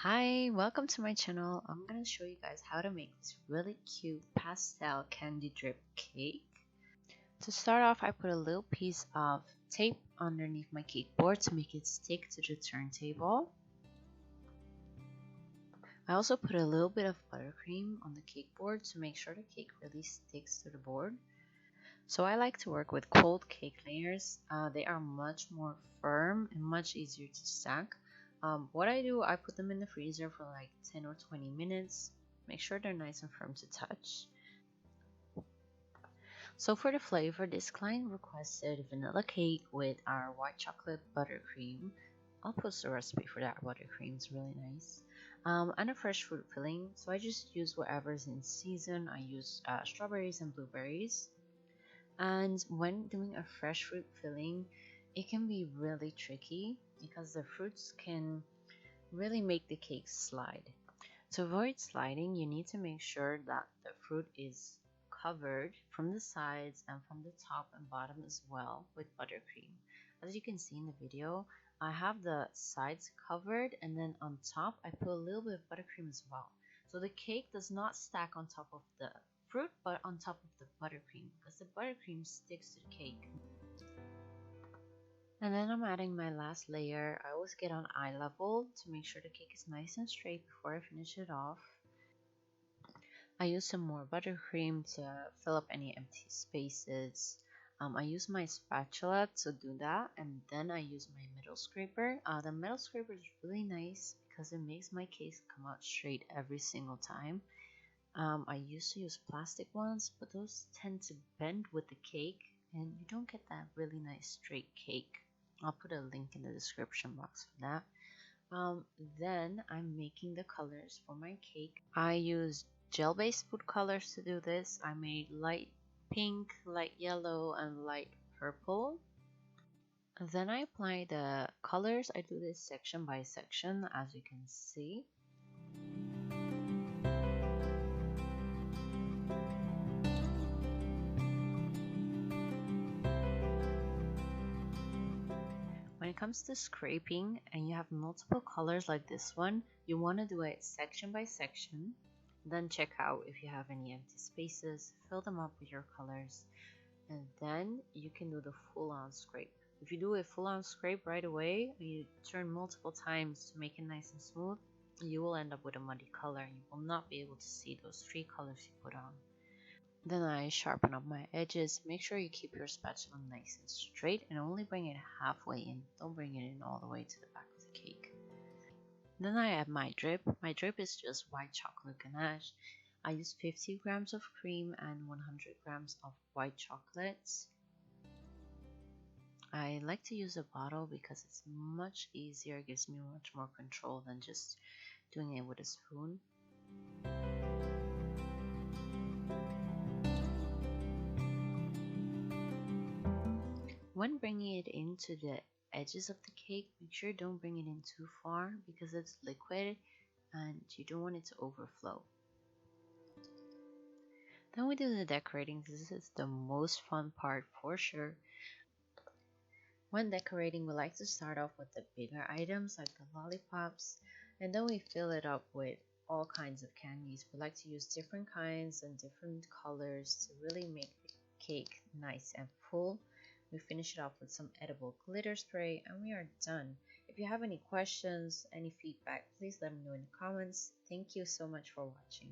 Hi, welcome to my channel. I'm gonna show you guys how to make this really cute pastel candy drip cake. To start off, I put a little piece of tape underneath my cake board to make it stick to the turntable. I also put a little bit of buttercream on the cake board to make sure the cake really sticks to the board. So I like to work with cold cake layers. They are much more firm and much easier to stack. What I do, I put them in the freezer for like 10 or 20 minutes. Make sure they're nice and firm to touch. So for the flavor, this client requested vanilla cake with our white chocolate buttercream. I'll post the recipe for that buttercream, it's really nice. And a fresh fruit filling. So I just use whatever's in season. I use strawberries and blueberries. And when doing a fresh fruit filling, it can be really tricky because the fruits can really make the cake slide. To avoid sliding, you need to make sure that the fruit is covered from the sides and from the top and bottom as well with buttercream. As you can see in the video, I have the sides covered, and then on top I put a little bit of buttercream as well. So the cake does not stack on top of the fruit but on top of the buttercream, because the buttercream sticks to the cake. And then I'm adding my last layer. I always get on eye level to make sure the cake is nice and straight before I finish it off. I use some more buttercream to fill up any empty spaces. I use my spatula to do that, and then I use my metal scraper. The metal scraper is really nice because it makes my cakes come out straight every single time. I used to use plastic ones, but those tend to bend with the cake and you don't get that really nice straight cake. I'll put a link in the description box for that. Then I'm making the colors for my cake. I used gel-based food colors to do this. I made light pink, light yellow, and light purple. Then I apply the colors. I do this section by section, as you can see. When it comes to scraping and you have multiple colors like this one, you want to do it section by section. Then check out if you have any empty spaces, fill them up with your colors, and then you can do the full-on scrape. If you do a full-on scrape right away, you turn multiple times to make it nice and smooth, you will end up with a muddy color and you will not be able to see those three colors you put on. Then I sharpen up my edges. Make sure you keep your spatula nice and straight and only bring it halfway in. Don't bring it in all the way to the back of the cake. Then I add my drip. My drip is just white chocolate ganache. I use 50 grams of cream and 100 grams of white chocolate. I like to use a bottle because it's much easier, gives me much more control than just doing it with a spoon. When bringing it into the edges of the cake, make sure you don't bring it in too far because it's liquid and you don't want it to overflow. Then we do the decorating. This is the most fun part for sure. When decorating, we like to start off with the bigger items like the lollipops, and then we fill it up with all kinds of candies. We like to use different kinds and different colors to really make the cake nice and full. We finish it off with some edible glitter spray and we are done. If you have any questions, any feedback, please let me know in the comments. Thank you so much for watching.